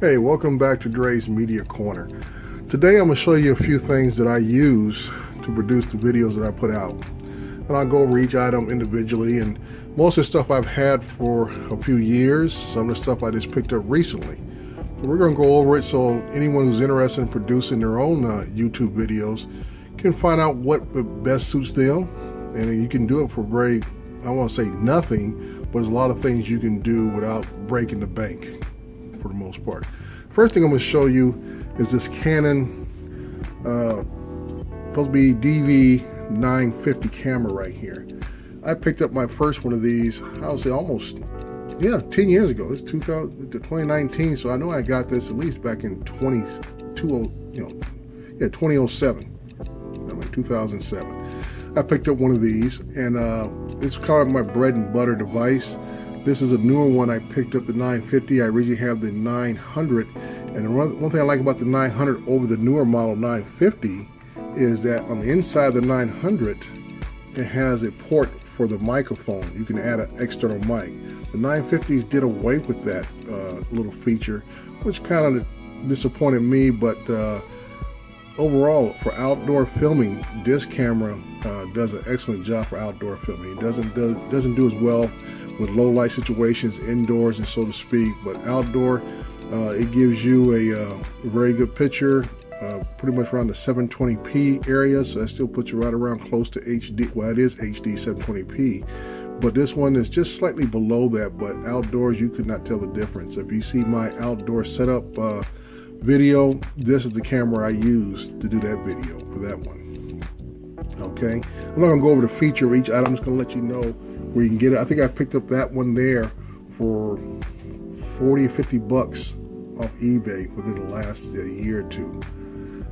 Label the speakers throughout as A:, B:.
A: Hey, welcome back to Dre's Media Corner. Today I'm going to show you a few things that I use to produce the videos that I put out. And I'll go over each item individually, and most of the stuff I've had for a few years, some of the stuff I just picked up recently. But we're going to go over it so anyone who's interested in producing their own YouTube videos can find out what best suits them, and you can do it for very, I won't say nothing, but there's a lot of things you can do without breaking the bank for the most part. First thing I'm going to show you is this Canon supposed to be DV950 camera right here. I picked up my first one of these, I would say almost 10 years ago. It's 2019, so I know I got this at least back in 2007, like 2007. I picked up one of these, and it's kind of my bread and butter device. This is a newer one. I picked up the 950. I originally have the 900, and one thing I like about the 900 over the newer model 950 is that on the inside of the 900 it has a port for the microphone. You can add an external mic. The 950s did away with that little feature, which kind of disappointed me, but overall for outdoor filming, this camera does an excellent job for outdoor filming. It doesn't do as well with low light situations indoors and so to speak, but outdoor it gives you a very good picture, pretty much around the 720p area, so that still puts you right around close to HD. Well, it is HD 720p, but this one is just slightly below that, but outdoors you could not tell the difference. If you see my outdoor setup video, this is the camera I used to do that video for that one. Okay, I'm not gonna go over the feature of each item. I'm just gonna let you know where you can get it. I think I picked up that one there for 40 or 50 bucks off eBay within the last year or two.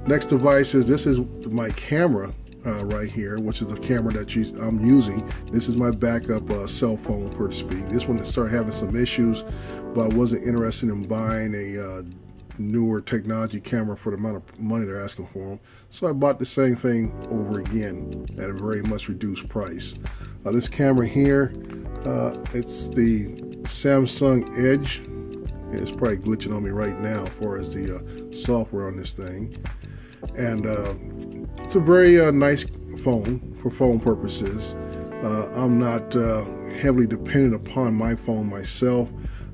A: Next device is, this is my camera right here, which is the camera that I'm using. This is my backup cell phone, so to speak. This one started having some issues, but I wasn't interested in buying a newer technology camera for the amount of money they're asking for them. So I bought the same thing over again at a very much reduced price. This camera here, it's the Samsung Edge. It's probably glitching on me right now as far as the software on this thing. And it's a very nice phone for phone purposes. I'm not heavily dependent upon my phone myself.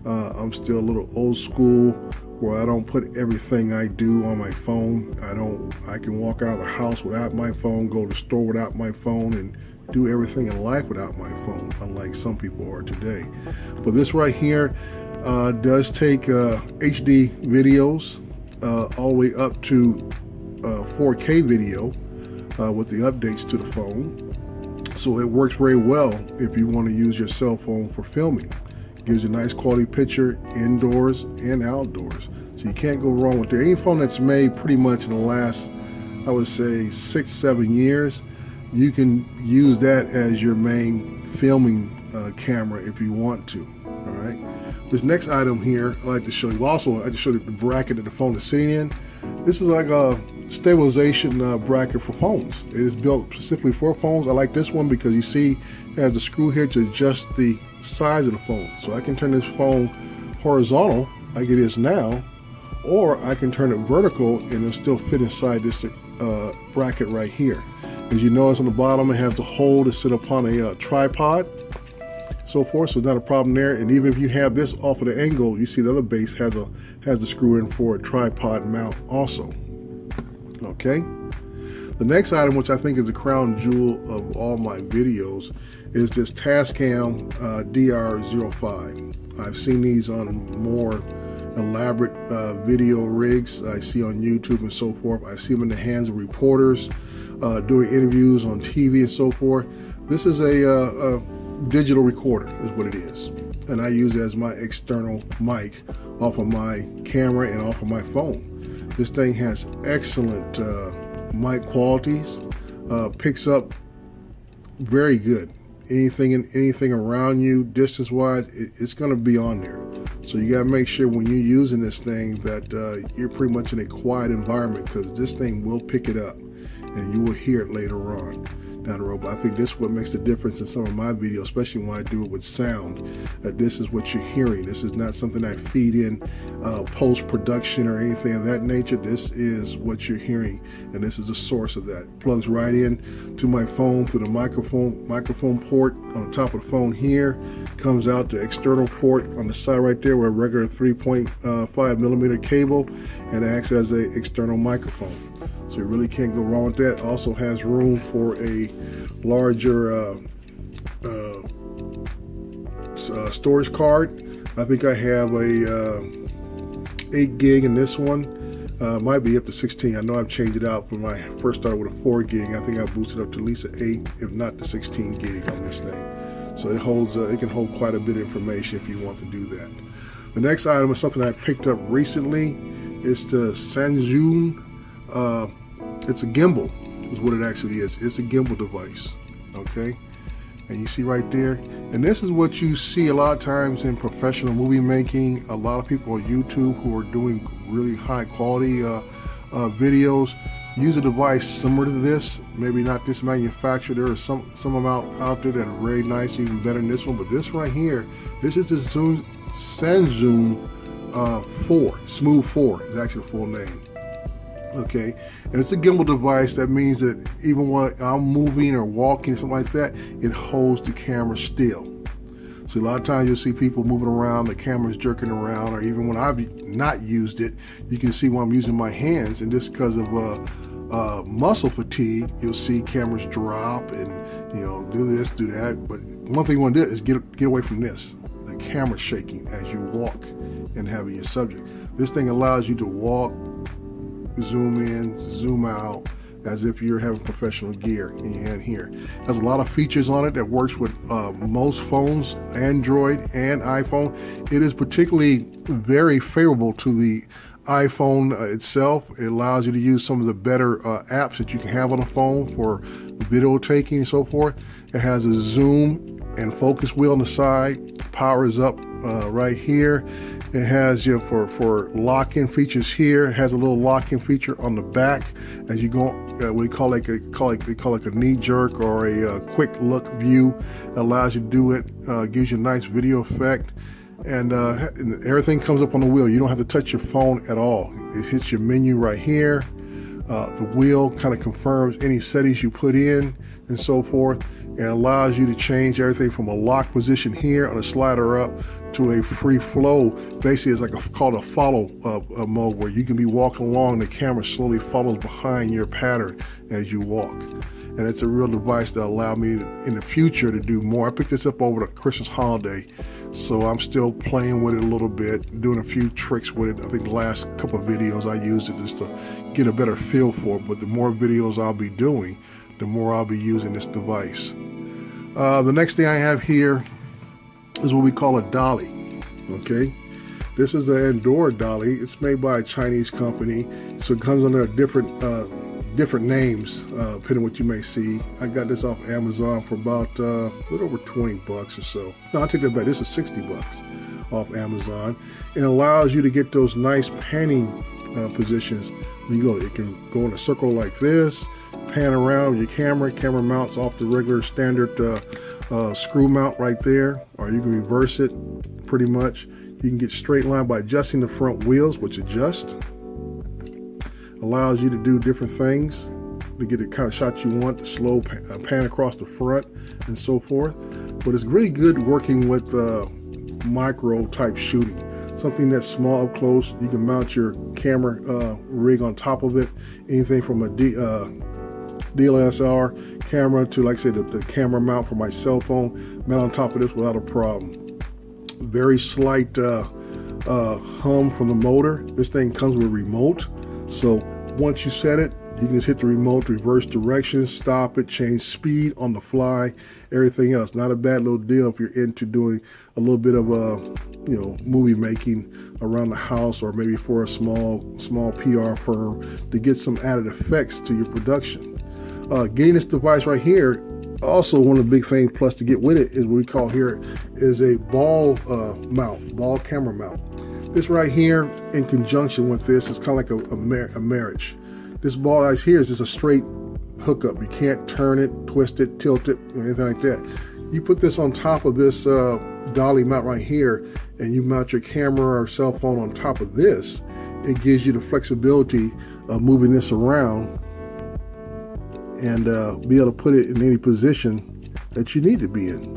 A: I'm still a little old school, where I don't put everything I do on my phone. I can walk out of the house without my phone, go to the store without my phone, and do everything in life without my phone, unlike some people are today. But this right here does take HD videos all the way up to 4K video with the updates to the phone. So it works very well if you want to use your cell phone for filming. Gives you a nice quality picture indoors and outdoors. So you can't go wrong with it. Any phone that's made pretty much in the last, I would say 6-7 years, you can use that as your main filming camera if you want to. All right. This next item here I like to show you. Also, I just showed you the bracket that the phone is sitting in. This is like a stabilization bracket for phones. It is built specifically for phones. I like this one because you see it has the screw here to adjust the size of the phone. So I can turn this phone horizontal like it is now, or I can turn it vertical and it'll still fit inside this bracket right here. As you notice on the bottom, it has the hole to sit upon a tripod, so forth, so not a problem there. And even if you have this off of the angle, you see the other base has the screw in for a tripod mount also. Okay. The next item, which I think is the crown jewel of all my videos, is this Tascam DR05. I've seen these on more elaborate video rigs I see on YouTube and so forth. I see them in the hands of reporters doing interviews on TV and so forth. This is a digital recorder is what it is, and I use it as my external mic off of my camera and off of my phone. This thing has excellent mic qualities, picks up very good. Anything around you distance wise, it's going to be on there. So you got to make sure when you're using this thing that you're pretty much in a quiet environment, because this thing will pick it up and you will hear it later on. down the road. But I think this is what makes the difference in some of my videos, especially when I do it with sound, that this is what you're hearing. This is not something I feed in post-production or anything of that nature. This is what you're hearing, and this is the source of that. It plugs right in to my phone through the microphone port on top of the phone here, comes out the external port on the side right there with a regular 3.5 millimeter cable, and acts as an external microphone. So you really can't go wrong with that. Also has room for a larger storage card. I think I have a 8 gig in this one. Might be up to 16. I know I've changed it out when I first started with a 4 gig. I think I boosted up to at least an 8, if not the 16 gig on this thing. So it holds, it can hold quite a bit of information if you want to do that. The next item is something I picked up recently. It's the Sanzun. It's a gimbal, is what it actually is. It's a gimbal device, okay? And you see right there, and this is what you see a lot of times in professional movie making. A lot of people on YouTube who are doing really high quality videos use a device similar to this. Maybe not this manufacturer. There are some of them out there that are very nice, even better than this one. But this right here, this is the Sanzun 4, Smooth 4 is actually the full name. Okay, and it's a gimbal device. That means that even when I'm moving or walking, something like that, it holds the camera still. So a lot of times you'll see people moving around, the camera's jerking around, or even when I've not used it, you can see when I'm using my hands, and just because of muscle fatigue, you'll see cameras drop and, you know, do this, do that. But one thing you want to do is get away from this, the camera shaking as you walk and having your subject. This thing allows you to walk, zoom in, zoom out, as if you're having professional gear in your hand here. It has a lot of features on it that works with most phones, Android and iPhone. It is particularly very favorable to the iPhone itself. It allows you to use some of the better apps that you can have on the phone for video taking and so forth. It has a zoom and focus wheel on the side, powers up right here. It has for lock-in features here. It has a little lock-in feature on the back as you go. We call it a knee jerk or a quick look view. It allows you to do it. Gives you a nice video effect, and everything comes up on the wheel. You don't have to touch your phone at all. It hits your menu right here. The wheel kind of confirms any settings you put in and so forth, and allows you to change everything from a lock position here on a slider up to a free flow. Basically, it's like called a follow mode, where you can be walking along, the camera slowly follows behind your pattern as you walk. And it's a real device that allowed me in the future to do more. I picked this up over the Christmas holiday, so I'm still playing with it a little bit, doing a few tricks with it. I think the last couple of videos I used it just to get a better feel for it, but the more videos I'll be doing, the more I'll be using this device. The next thing I have here is what we call a dolly. Okay, this is the Andora dolly. It's made by a Chinese company, so it comes under different names depending on what you may see. I got this off Amazon for about a little over 20 bucks or so. No, I take that back. This is 60 bucks off Amazon. It allows you to get those nice panning positions. It can go in a circle like this, pan around your camera mounts off the regular standard screw mount right there, or you can reverse it pretty much. You can get straight line by adjusting the front wheels, which adjust. Allows you to do different things to get the kind of shot you want, the slow pan across the front and so forth. But it's really good working with micro type shooting. Something that's small up close. You can mount your camera rig on top of it. Anything from a DSLR camera to, like I said, the camera mount for my cell phone, mount on top of this without a problem. Very slight hum from the motor. This thing comes with a remote, so once you set it, you can just hit the remote to reverse direction, stop it, change speed on the fly, everything else. Not a bad little deal if you're into doing a little bit of movie making around the house, or maybe for a small PR firm to get some added effects to your production. Getting this device right here, also one of the big things plus to get with it is what we call here is a ball camera mount. This right here in conjunction with this is kind of like a marriage. This ball right here is just a straight hookup. You can't turn it, twist it, tilt it, anything like that. You put this on top of this dolly mount right here, and you mount your camera or cell phone on top of this. It gives you the flexibility of moving this around and be able to put it in any position that you need to be in,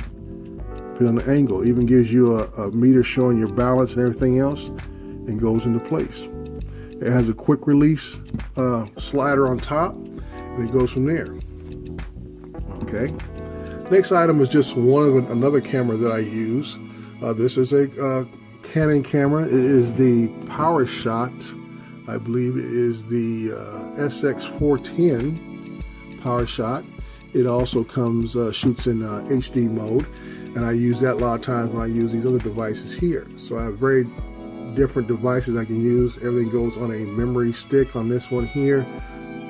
A: depending on the angle. It even gives you a meter showing your balance and everything else, and goes into place. It has a quick release slider on top, and it goes from there. Okay. Next item is just another camera that I use. This is a Canon camera. It is the PowerShot. I believe it is the SX410 PowerShot. It also comes shoots in HD mode, and I use that a lot of times when I use these other devices here. So I have very different devices I can use. Everything goes on a memory stick on this one here,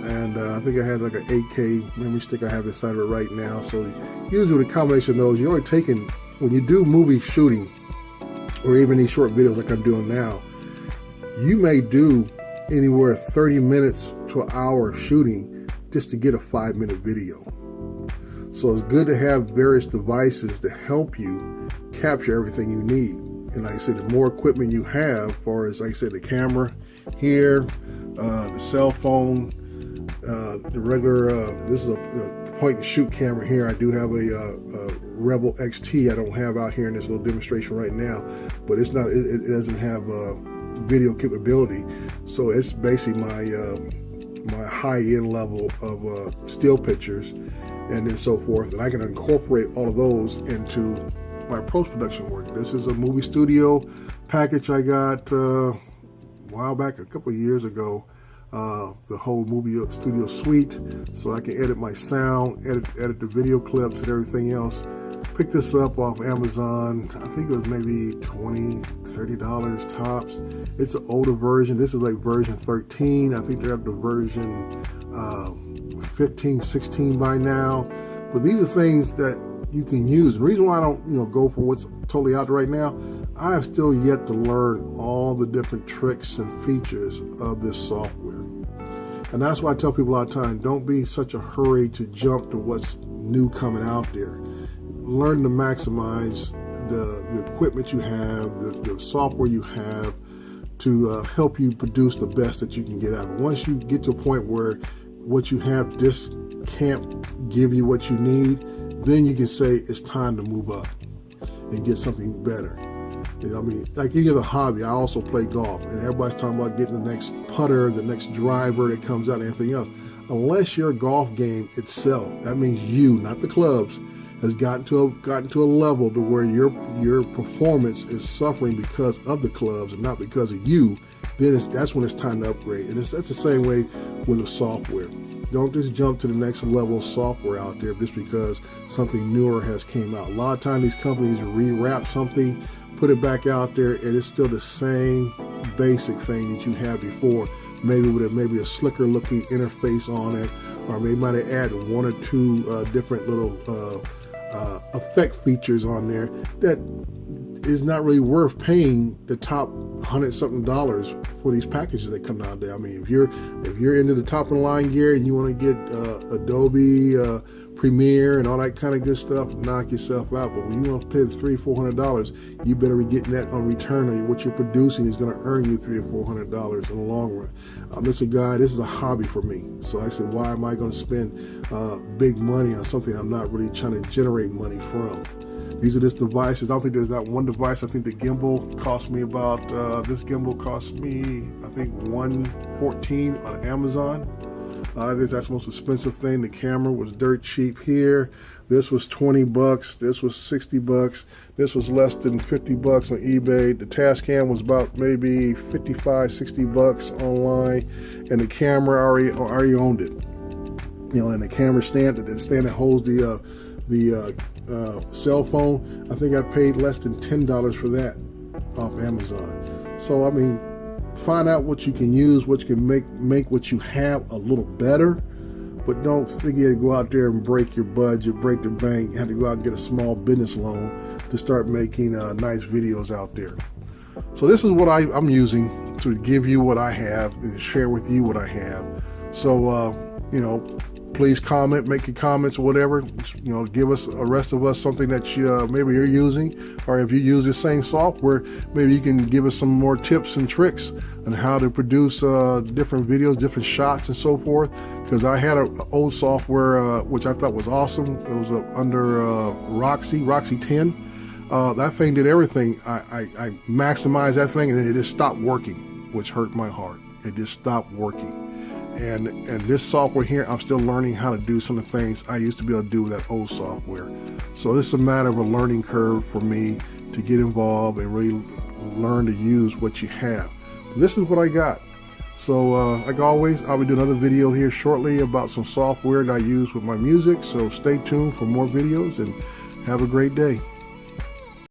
A: and I think I have like an 8K memory stick I have inside of it right now. So usually with a combination of those, you're only taking, when you do movie shooting or even these short videos like I'm doing now, you may do anywhere 30 minutes to an hour of shooting just to get a 5-minute video. So it's good to have various devices to help you capture everything you need. And like I said, the more equipment you have, as far as, like I said, the camera here, the cell phone, the regular, this is a point and shoot camera here. I do have a Rebel XT I don't have out here in this little demonstration right now, but it's not, it doesn't have video capability. So it's basically my high-end level of still pictures and then so forth, and I can incorporate all of those into my post-production work. This is a movie studio package I got a while back, a couple of years ago, the whole movie studio suite, so I can edit my sound, edit the video clips and everything else. Picked this up off Amazon. I think it was maybe $20, $30 tops. It's an older version. This is like version 13. I think they're up to version 15, 16 by now. But these are things that you can use. And the reason why I don't, go for what's totally out there right now, I have still yet to learn all the different tricks and features of this software. And that's why I tell people all the time, don't be such a hurry to jump to what's new coming out there. Learn to maximize the equipment you have, the software you have to help you produce the best that you can get out of it. Once you get to a point where what you have just can't give you what you need, then you can say it's time to move up and get something better. You know what I mean? Like any other hobby, I also play golf, and everybody's talking about getting the next putter, the next driver that comes out, and everything else. Unless your golf game itself, that means you, not the clubs, has gotten to a level to where your performance is suffering because of the clubs and not because of you, then that's when it's time to upgrade. And that's the same way with the software. Don't just jump to the next level of software out there just because something newer has came out. A lot of times these companies rewrap something, put it back out there, and it's still the same basic thing that you had before, maybe with maybe a slicker looking interface on it, or maybe might have added one or two different little effect features on there that is not really worth paying the top $100-something for these packages that come out there. I mean, if you're into the top of the line gear and you want to get Adobe Premiere and all that kind of good stuff, knock yourself out. But when you want to pay $300-400, you better be getting that on return, or what you're producing is going to earn you $300 or $400 in the long run. This is a hobby for me. So I said, why am I going to spend big money on something I'm not really trying to generate money from? These are just devices. I don't think there's not one device. I think the gimbal cost me about, this gimbal cost me, I think $114 on Amazon. I think that's the most expensive thing. The camera was dirt cheap here. This was $20. This was $60. This was less than $50 on eBay. The Tascam was about maybe $55, $60 online, and the camera already owned it. And the camera stand, that holds the cell phone, I think I paid less than $10 for that off Amazon. So I mean, find out what you can use, what you can make what you have a little better, but don't think you have to go out there and break your budget, break the bank, have to go out and get a small business loan to start making nice videos out there. So this is what I'm using to give you what I have and share with you what I have. So please comment, make your comments, whatever. You know, give us, the rest of us, something that maybe you're using, or if you use the same software, maybe you can give us some more tips and tricks on how to produce different videos, different shots, and so forth. Because I had an old software which I thought was awesome. It was under Roxy 10. That thing did everything. I maximized that thing, and then it just stopped working, which hurt my heart. It just stopped working. And this software here, I'm still learning how to do some of the things I used to be able to do with that old software. So it's a matter of a learning curve for me to get involved and really learn to use what you have. This is what I got. So like always, I'll be doing another video here shortly about some software that I use with my music. So stay tuned for more videos and have a great day.